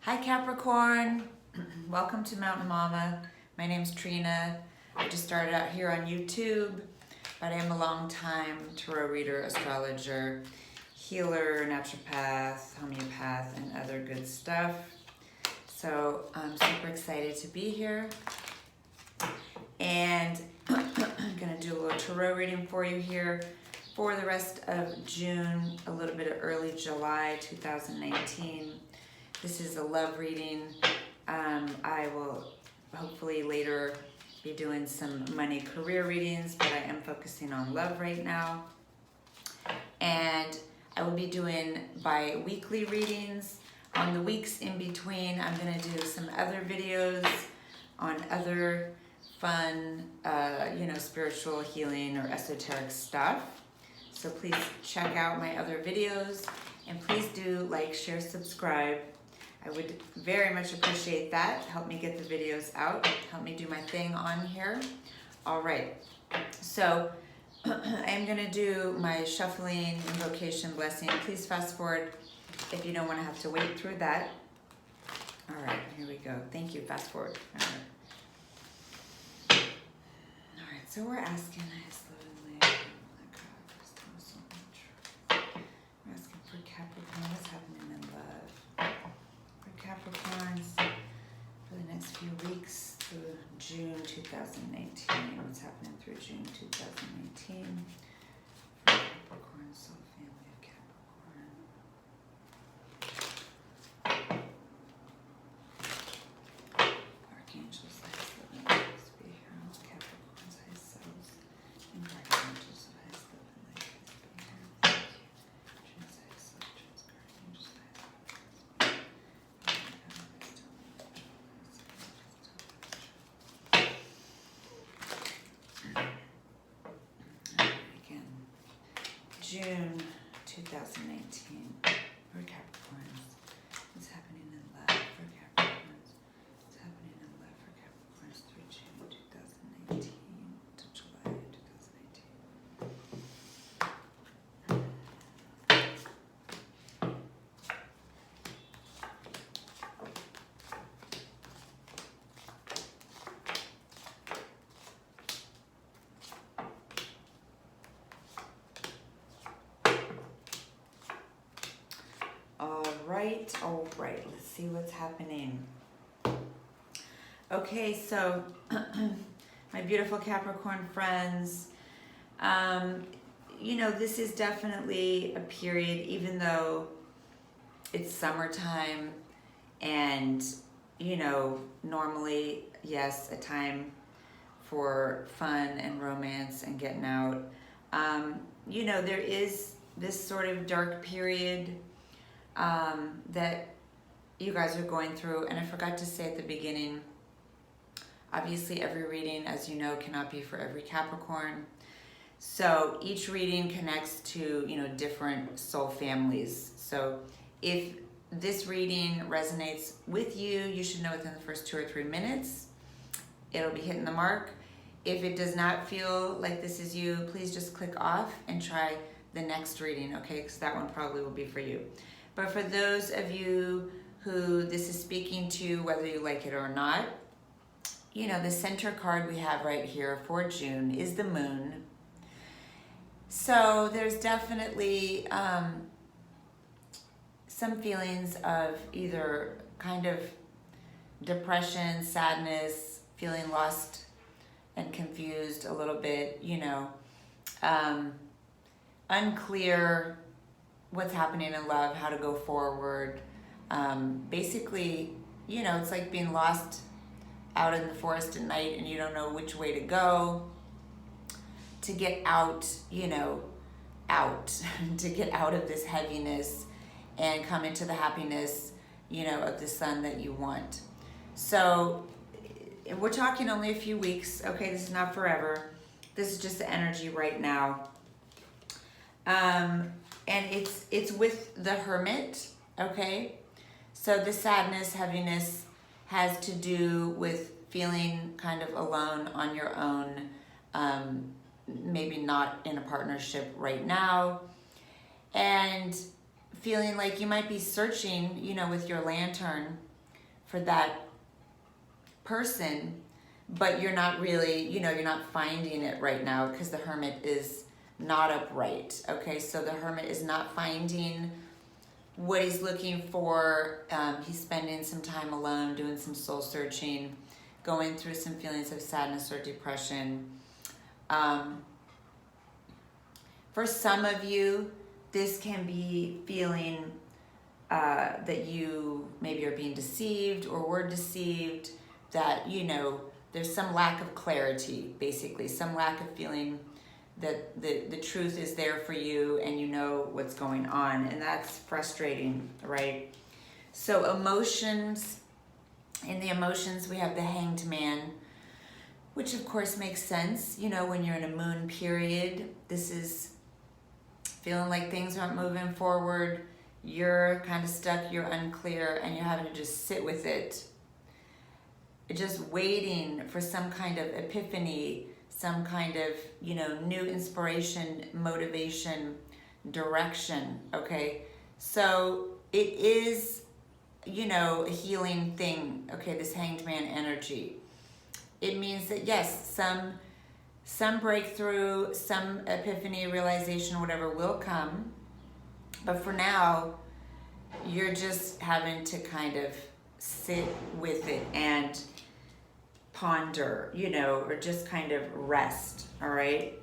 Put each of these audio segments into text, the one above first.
Hi Capricorn, welcome to Mountain Mama. My name's Trina. I just started out here on YouTube, but I am a long time tarot reader, astrologer, healer, naturopath, homeopath, and other good stuff. So I'm super excited to be here. And I'm gonna do a little tarot reading for you here for the rest of June, a little bit of early July 2019. This is a love reading. I will hopefully later be doing some money career readings, but I am focusing on love right now. And I will be doing bi-weekly readings. On the weeks in between, I'm gonna do some other videos on other fun, spiritual healing or esoteric stuff. So please check out my other videos and please do like, share, subscribe. I would very much appreciate that. Help me get the videos out. Help me do my thing on here. All right. So I am going to do my shuffling, invocation, blessing. Please fast forward if you don't want to have to wait through that. All right. Here we go. Thank you. Fast forward. All right. All right. So we're asking we're asking for Capricorn. What's happening in love? Capricorns for the next few weeks through June 2019. What's happening through June 2019 for Capricorn, soul family of Capricorn. Archangels, highest living lights, be here on Capricorn's highest selves. And guardian angels of highest living lights, be here. Thank you. June's highest self, June's guardian angels, highest living lights. June 2019 for Capricorns. What's happening in love for Capricorns? What's happening in love for Capricorns through June 2019 to July 2019? All right, let's see what's happening. Okay, so my beautiful Capricorn friends, this is definitely a period, even though it's summertime and, normally, yes, a time for fun and romance and getting out. There is this sort of dark period that you guys are going through. And I forgot to say at the beginning, obviously every reading, as you know, cannot be for every Capricorn. So each reading connects to, different soul families. So if this reading resonates with you, you should know within the first 2 or 3 minutes, it'll be hitting the mark. If it does not feel like this is you, please just click off and try the next reading, okay? Because that one probably will be for you. But for those of you who this is speaking to, whether you like it or not, the center card we have right here for June is the moon. So there's definitely some feelings of either kind of depression, sadness, feeling lost and confused a little bit, unclear what's happening in love, how to go forward. Basically, it's like being lost out in the forest at night and you don't know which way to go to get out, to get out of this heaviness and come into the happiness, of the sun that you want. So we're talking only a few weeks. Okay, this is not forever. This is just the energy right now. And it's with the Hermit, okay? So the sadness, heaviness has to do with feeling kind of alone on your own, maybe not in a partnership right now, and feeling like you might be searching, with your lantern for that person, but you're not really, you're not finding it right now because the Hermit is not upright. Okay, so the Hermit is not finding what he's looking for. He's spending some time alone, doing some soul searching, going through some feelings of sadness or depression. For some of you, this can be feeling that you maybe are being deceived or were deceived, that, there's some lack of clarity, basically, some lack of feeling that the truth is there for you and you know what's going on, and that's frustrating, right? So emotions, in the emotions we have the Hanged Man, which of course makes sense. When you're in a moon period, this is feeling like things aren't moving forward, you're kind of stuck, you're unclear, and you're having to just sit with it, just waiting for some kind of epiphany, some kind of, new inspiration, motivation, direction, okay? So it is, a healing thing, okay, this Hanged Man energy. It means that, yes, some breakthrough, some epiphany, realization, whatever will come, but for now, you're just having to kind of sit with it and ponder, or just kind of rest, all right?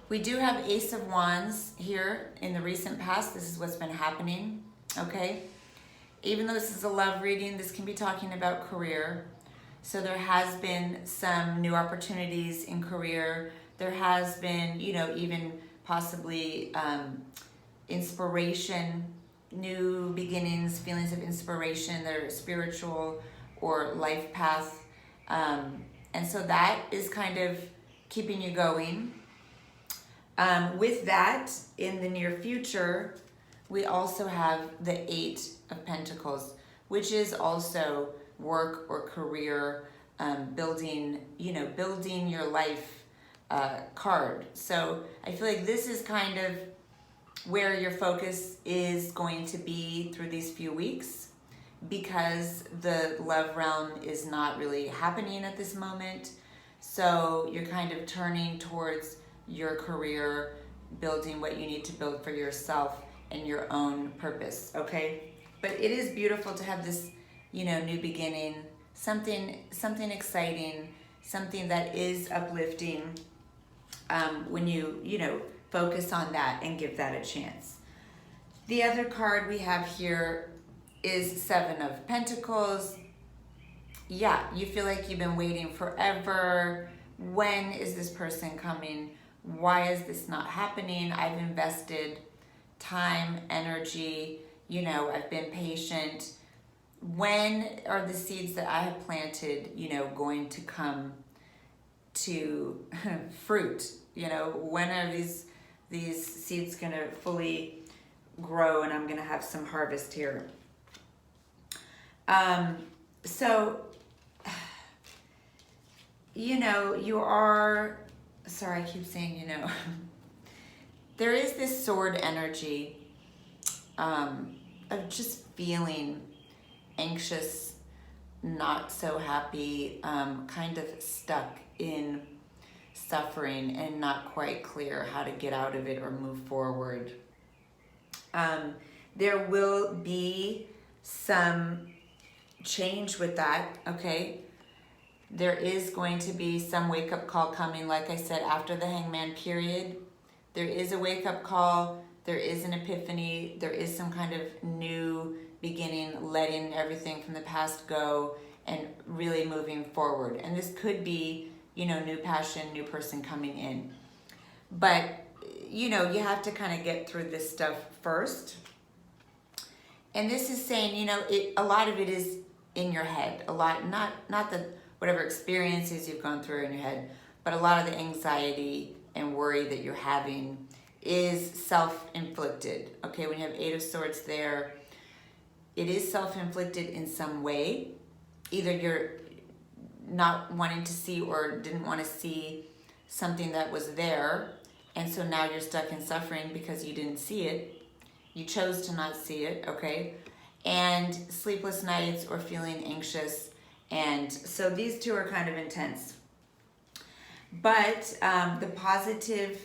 We do have Ace of Wands here in the recent past. This is what's been happening, okay? Even though this is a love reading, this can be talking about career. So there has been some new opportunities in career. There has been, even possibly inspiration, new beginnings, feelings of inspiration that are spiritual or life path. And so that is kind of keeping you going. With that, in the near future, we also have the Eight of Pentacles, which is also work or career, building your life card. So I feel like this is kind of where your focus is going to be through these few weeks, because the love realm is not really happening at this moment. So you're kind of turning towards your career, building what you need to build for yourself and your own purpose, okay? But it is beautiful to have this, new beginning, something exciting, something that is uplifting, when you focus on that and give that a chance. The other card we have here is Seven of Pentacles. Yeah, you feel like you've been waiting forever. When is this person coming? Why is this not happening? I've invested time, energy, I've been patient. When are the seeds that I have planted, going to come to fruit? When are these seeds going to fully grow and I'm going to have some harvest here? So, you are, sorry, I keep saying, there is this sword energy, of just feeling anxious, not so happy, kind of stuck in suffering and not quite clear how to get out of it or move forward. There will be some change with that, okay? There is going to be some wake-up call coming, like I said, after the Hangman period. There is a wake-up call, there is an epiphany, there is some kind of new beginning, letting everything from the past go and really moving forward. And this could be, new passion, new person coming in. But, you have to kind of get through this stuff first. And this is saying, a lot of it is in your head. A lot, not the whatever experiences you've gone through in your head, but a lot of the anxiety and worry that you're having is self-inflicted. Okay, when you have Eight of Swords there, it is self-inflicted in some way. Either you're not wanting to see or didn't want to see something that was there, and so now you're stuck in suffering because you didn't see it. You chose to not see it, okay? And sleepless nights or feeling anxious. And so these two are kind of intense. But the positive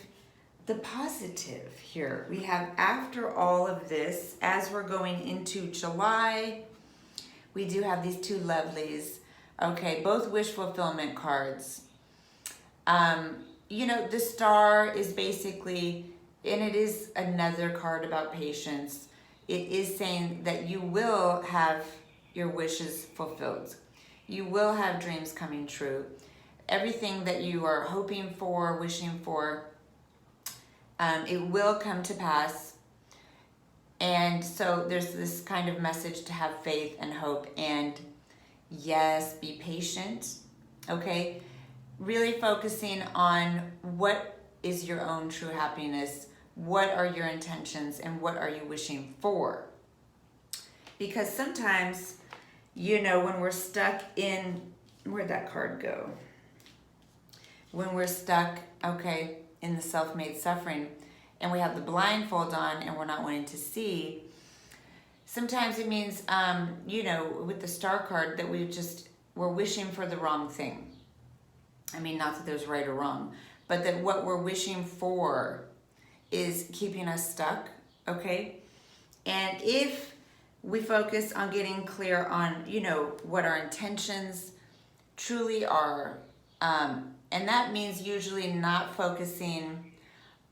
here, we have after all of this, as we're going into July, we do have these two lovelies, okay, both wish fulfillment cards. You know, the star is basically, and it is another card about patience. It is saying that you will have your wishes fulfilled. You will have dreams coming true. Everything that you are hoping for, wishing for, it will come to pass. And so there's this kind of message to have faith and hope, and yes, be patient, okay? Really focusing on what is your own true happiness, what are your intentions, and what are you wishing for? Because sometimes, you know, when we're stuck in, where'd that card go? When we're stuck, okay, in the self-made suffering, and we have the blindfold on and we're not wanting to see, sometimes it means, you know, with the star card, that we're wishing for the wrong thing. I mean, not that there's right or wrong, but that what we're wishing for is keeping us stuck, okay? And if we focus on getting clear on, you know, what our intentions truly are, and that means usually not focusing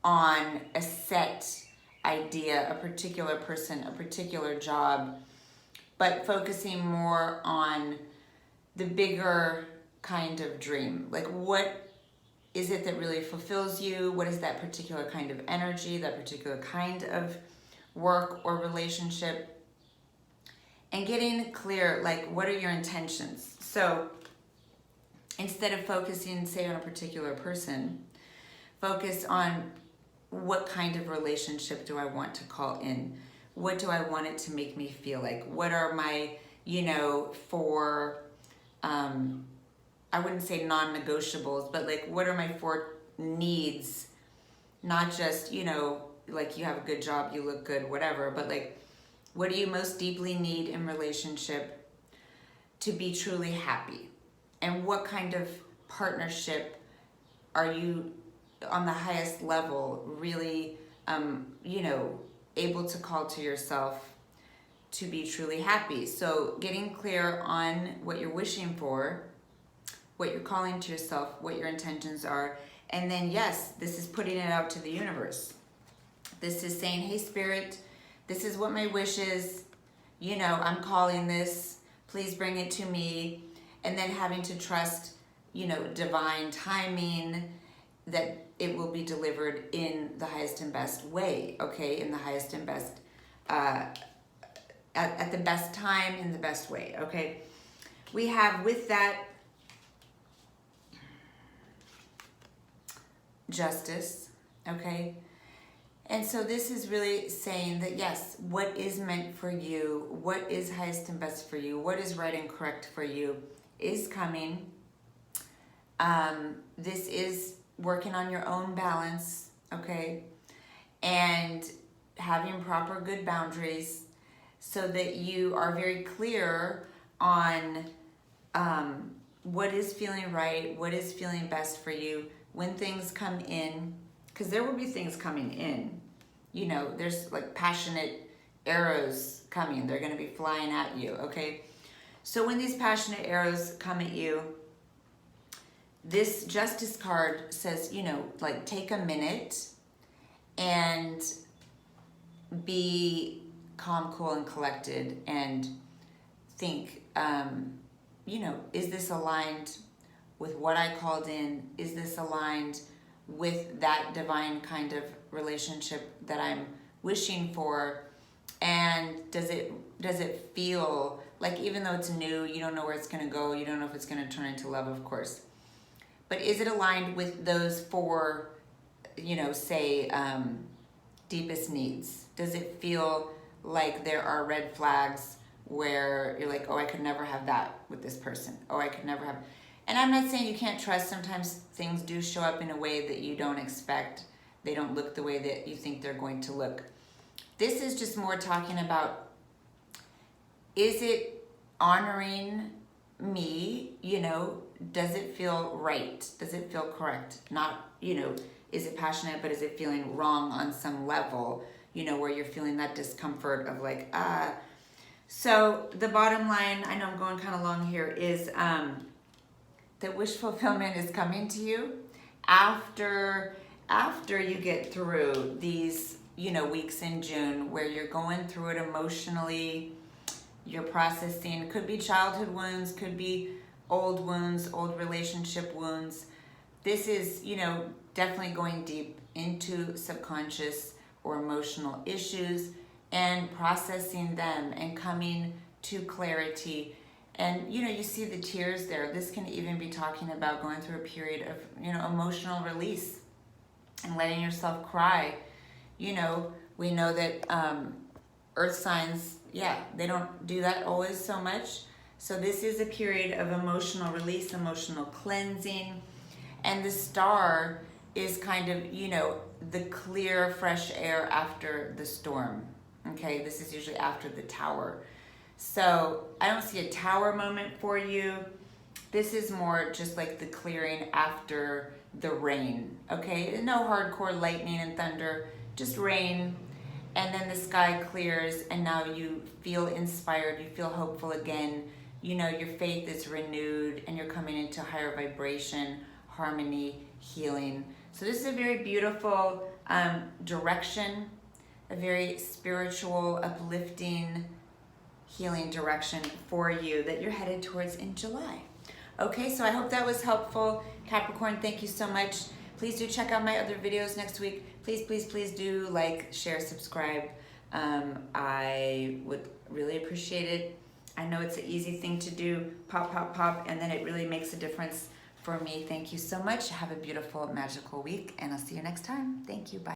on a set idea, a particular person, a particular job, but focusing more on the bigger kind of dream. Like, what is it that really fulfills you? What is that particular kind of energy, that particular kind of work or relationship? And getting clear, like, what are your intentions? So instead of focusing, say, on a particular person, focus on what kind of relationship do I want to call in? What do I want it to make me feel like? What are my, you know, I wouldn't say non-negotiables, but like, what are my 4 needs? Not just, you know, like you have a good job, you look good, whatever, but like, what do you most deeply need in relationship to be truly happy? And what kind of partnership are you on the highest level really, you know, able to call to yourself to be truly happy? So getting clear on what you're wishing for, what you're calling to yourself, what your intentions are, and then yes, this is putting it out to the universe. This is saying, hey Spirit, this is what my wish is, you know, I'm calling this, please bring it to me, and then having to trust, you know, divine timing, that it will be delivered in the highest and best way, okay, in the highest and best, at the best time, in the best way, okay? We have with that justice, okay? And so this is really saying that yes, what is meant for you, what is highest and best for you, what is right and correct for you is coming. This is working on your own balance, okay? And having proper good boundaries so that you are very clear on what is feeling right, what is feeling best for you when things come in, because there will be things coming in. You know, there's like passionate arrows coming. They're going to be flying at you, okay? So when these passionate arrows come at you, this Justice card says, you know, like take a minute and be calm, cool, and collected and think, you know, is this aligned with what I called in? Is this aligned with that divine kind of relationship that I'm wishing for? And does it feel like, even though it's new, you don't know where it's going to go, you don't know if it's going to turn into love, of course, but is it aligned with those 4, you know, say, deepest needs? Does it feel like there are red flags where you're like, oh, I could never have that with this person, oh, I could never have. And I'm not saying you can't trust. Sometimes things do show up in a way that you don't expect. They don't look the way that you think they're going to look. this is just more talking about, is it honoring me? You know, does it feel right? Does it feel correct? Not, you know, is it passionate, but is it feeling wrong on some level? You know, where you're feeling that discomfort of like, So the bottom line, I know I'm going kind of long here, is that wish fulfillment is coming to you after you get through these, you know, weeks in June where you're going through it emotionally, you're processing. Could be childhood wounds, could be old wounds, old relationship wounds. This is, you know, definitely going deep into subconscious or emotional issues and processing them and coming to clarity. And, you know, you see the tears there. This can even be talking about going through a period of, you know, emotional release and letting yourself cry. You know, we know that earth signs, they don't do that always so much. So this is a period of emotional release, emotional cleansing. And the star is kind of, you know, the clear, fresh air after the storm. Okay, this is usually after the tower. So I don't see a tower moment for you. This is more just like the clearing after the rain. Okay, no hardcore lightning and thunder, just rain. And then the sky clears and now you feel inspired, you feel hopeful again. You know, your faith is renewed and you're coming into higher vibration, harmony, healing. So this is a very beautiful direction, a very spiritual, uplifting, healing direction for you that you're headed towards in July. Okay, so I hope that was helpful. Capricorn, thank you so much. Please do check out my other videos next week. Please, please, please do like, share, subscribe. I would really appreciate it. I know it's an easy thing to do, pop, pop, pop, and then it really makes a difference for me. Thank you so much. Have a beautiful, magical week, and I'll see you next time. Thank you. Bye.